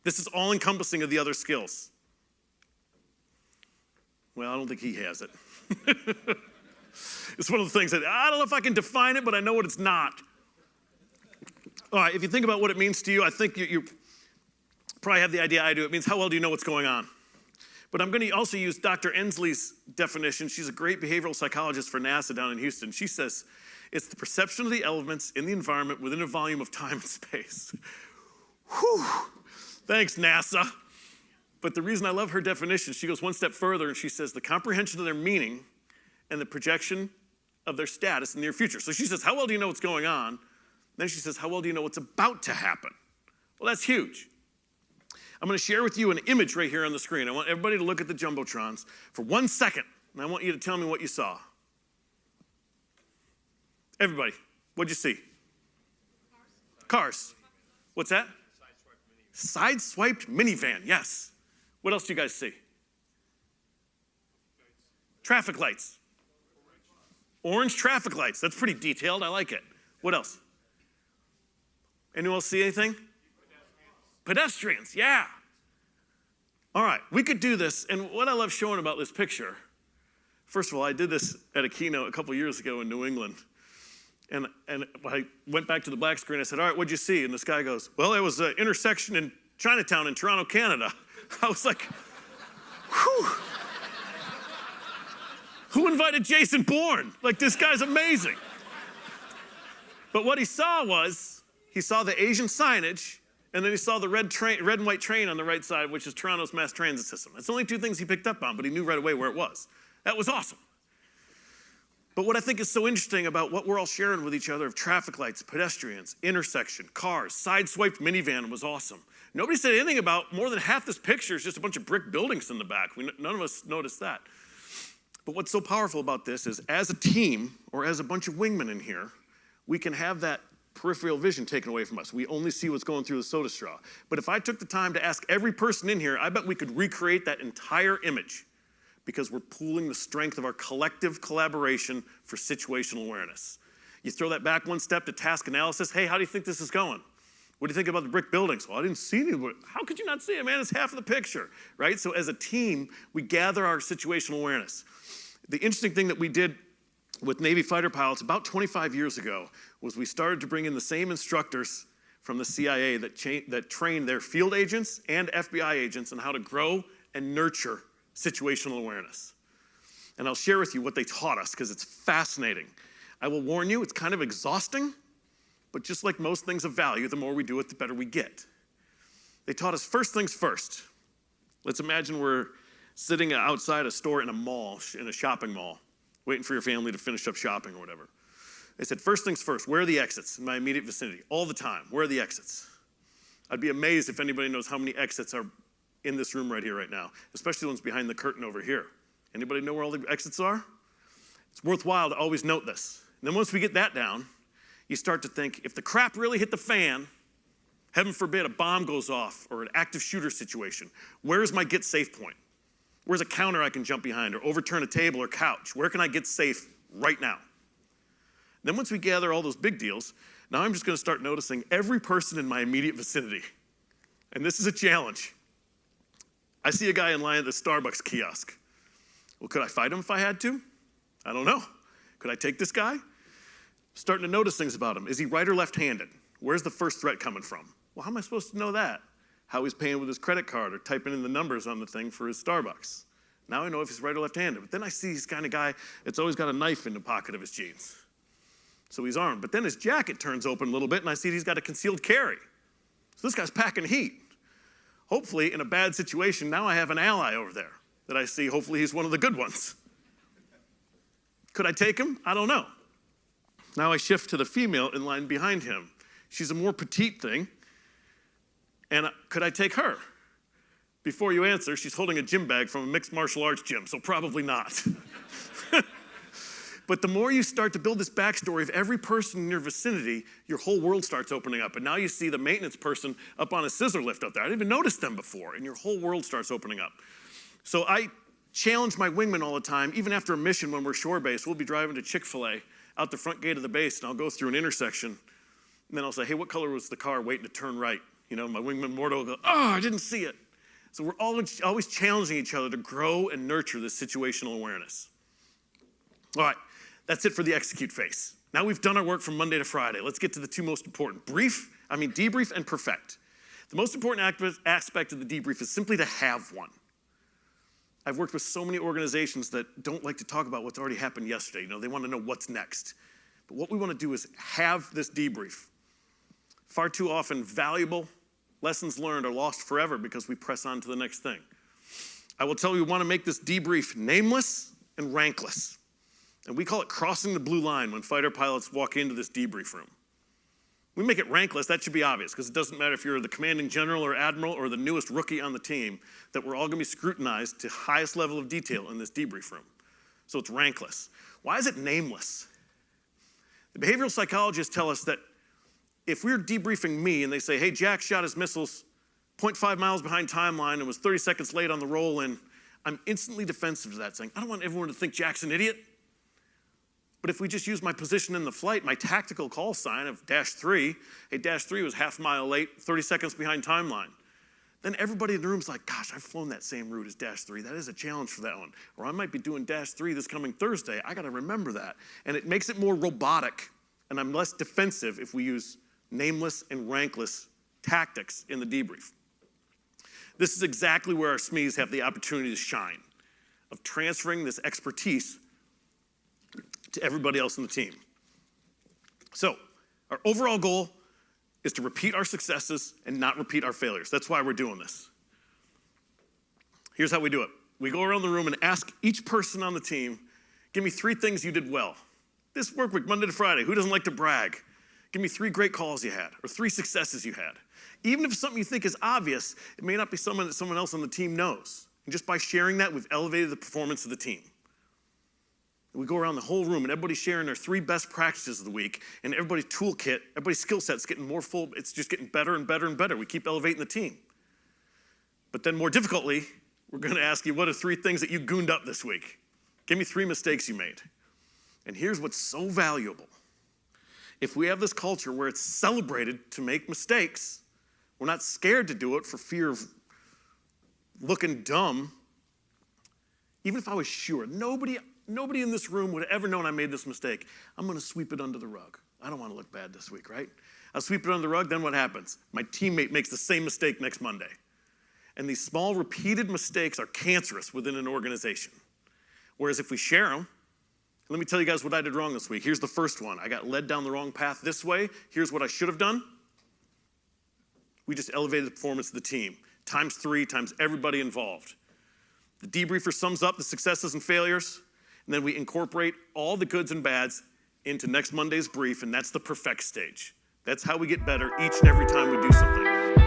This is all-encompassing of the other skills. Well, I don't think he has it. It's one of the things that, I don't know if I can define it, but I know what it's not. All right, if you think about what it means to you, I think you probably have the idea I do. It means how well do you know what's going on? But I'm going to also use Dr. Ensley's definition. She's a great behavioral psychologist for NASA down in Houston. She says, it's the perception of the elements in the environment within a volume of time and space. Whew. Thanks, NASA. But the reason I love her definition, she goes one step further and she says the comprehension of their meaning and the projection of their status in the near future. So she says, how well do you know what's going on? Then she says, how well do you know what's about to happen? Well, that's huge. I'm going to share with you an image right here on the screen. I want everybody to look at the Jumbotrons for 1 second, and I want you to tell me what you saw. Everybody, what'd you see? Cars. What's that? Sideswiped minivan, yes. What else do you guys see? Traffic lights. Orange traffic lights. That's pretty detailed. I like it. What else? Anyone else see anything? Pedestrians, yeah. All right, we could do this. And what I love showing about this picture, first of all, I did this at a keynote a couple years ago in New England. And I went back to the black screen. I said, all right, what'd you see? And this guy goes, well, it was an intersection in Chinatown in Toronto, Canada. I was like, whew. Who invited Jason Bourne? Like, this guy's amazing. But what he saw was, he saw the Asian signage, and then he saw the red and white train on the right side, which is Toronto's mass transit system. That's only two things he picked up on, but he knew right away where it was. That was awesome. But what I think is so interesting about what we're all sharing with each other of traffic lights, pedestrians, intersection, cars, sideswiped minivan was awesome. Nobody said anything about more than half this picture is just a bunch of brick buildings in the back. None of us noticed that. But what's so powerful about this is as a team or as a bunch of wingmen in here, we can have that peripheral vision taken away from us. We only see what's going through the soda straw. But if I took the time to ask every person in here, I bet we could recreate that entire image because we're pooling the strength of our collective collaboration for situational awareness. You throw that back one step to task analysis. Hey, how do you think this is going? What do you think about the brick buildings? Well, I didn't see any. How could you not see it, man? It's half of the picture, right? So as a team, we gather our situational awareness. The interesting thing that we did with Navy fighter pilots about 25 years ago was we started to bring in the same instructors from the CIA that trained their field agents and FBI agents on how to grow and nurture situational awareness. And I'll share with you what they taught us because it's fascinating. I will warn you, it's kind of exhausting, but just like most things of value, the more we do it, the better we get. They taught us first things first. Let's imagine we're sitting outside a store in a mall, in a shopping mall, waiting for your family to finish up shopping or whatever. They said, first things first, where are the exits in my immediate vicinity? All the time, where are the exits? I'd be amazed if anybody knows how many exits are in this room right here right now, especially the ones behind the curtain over here. Anybody know where all the exits are? It's worthwhile to always note this. And then once we get that down, you start to think, if the crap really hit the fan, heaven forbid a bomb goes off or an active shooter situation, where's my get safe point? Where's a counter I can jump behind or overturn a table or couch? Where can I get safe right now? Then once we gather all those big deals, now I'm just going to start noticing every person in my immediate vicinity. And this is a challenge. I see a guy in line at the Starbucks kiosk. Well, could I fight him if I had to? I don't know. Could I take this guy? Starting to notice things about him. Is he right or left-handed? Where's the first threat coming from? Well, how am I supposed to know that? How he's paying with his credit card or typing in the numbers on the thing for his Starbucks. Now I know if he's right or left-handed. But then I see this kind of guy that's always got a knife in the pocket of his jeans. So he's armed. But then his jacket turns open a little bit and I see he's got a concealed carry. So this guy's packing heat. Hopefully, in a bad situation, now I have an ally over there that I see. Hopefully he's one of the good ones. Could I take him? I don't know. Now I shift to the female in line behind him. She's a more petite thing. And could I take her? Before you answer, she's holding a gym bag from a mixed martial arts gym, so probably not. But the more you start to build this backstory of every person in your vicinity, your whole world starts opening up. And now you see the maintenance person up on a scissor lift out there. I didn't even notice them before, and your whole world starts opening up. So I challenge my wingmen all the time, even after a mission when we're shore-based. We'll be driving to Chick-fil-A out the front gate of the base, and I'll go through an intersection, and then I'll say, hey, what color was the car waiting to turn right, My wingman Mordo will go, oh, I didn't see it. So we're always challenging each other to grow and nurture this situational awareness. All right, that's it for the execute phase. Now we've done our work from Monday to Friday. Let's get to the two most important. Debrief and perfect. The most important aspect of the debrief is simply to have one. I've worked with so many organizations that don't like to talk about what's already happened yesterday. They want to know what's next. But what we want to do is have this debrief. Far too often, valuable lessons learned are lost forever because we press on to the next thing. I will tell you, we want to make this debrief nameless and rankless. And we call it crossing the blue line when fighter pilots walk into this debrief room. We make it rankless, that should be obvious, because it doesn't matter if you're the commanding general or admiral or the newest rookie on the team, that we're all going to be scrutinized to highest level of detail in this debrief room. So it's rankless. Why is it nameless? The behavioral psychologists tell us that if we're debriefing me and they say, hey, Jack shot his missiles 0.5 miles behind timeline and was 30 seconds late on the roll-in, I'm instantly defensive to that, saying, I don't want everyone to think Jack's an idiot. But if we just use my position in the flight, my tactical call sign of -3, hey, -3 was half a mile late, 30 seconds behind timeline. Then everybody in the room's like, gosh, I've flown that same route as -3. That is a challenge for that one. Or I might be doing -3 this coming Thursday. I got to remember that. And it makes it more robotic, and I'm less defensive if we use nameless and rankless tactics in the debrief. This is exactly where our SMEs have the opportunity to shine, of transferring this expertise to everybody else on the team. So, our overall goal is to repeat our successes and not repeat our failures. That's why we're doing this. Here's how we do it. We go around the room and ask each person on the team, give me 3 things you did well. This work week, Monday to Friday, who doesn't like to brag? Give me 3 great calls you had, or 3 successes you had. Even if it's something you think is obvious, it may not be someone that someone else on the team knows. And just by sharing that, we've elevated the performance of the team. And we go around the whole room, and everybody's sharing their 3 best practices of the week, and everybody's toolkit, everybody's skill set's getting more full. It's just getting better and better and better. We keep elevating the team. But then more difficultly, we're going to ask you, what are 3 things that you gooned up this week? Give me 3 mistakes you made. And here's what's so valuable. If we have this culture where it's celebrated to make mistakes, we're not scared to do it for fear of looking dumb. Even if I was sure, nobody in this room would have ever known I made this mistake. I'm going to sweep it under the rug. I don't want to look bad this week, right? I'll sweep it under the rug, then what happens? My teammate makes the same mistake next Monday. And these small, repeated mistakes are cancerous within an organization. Whereas if we share them, let me tell you guys what I did wrong this week. Here's the first one. I got led down the wrong path this way. Here's what I should have done. We just elevated the performance of the team. ×3, times everybody involved. The debriefer sums up the successes and failures, and then we incorporate all the goods and bads into next Monday's brief, and that's the perfect stage. That's how we get better each and every time we do something.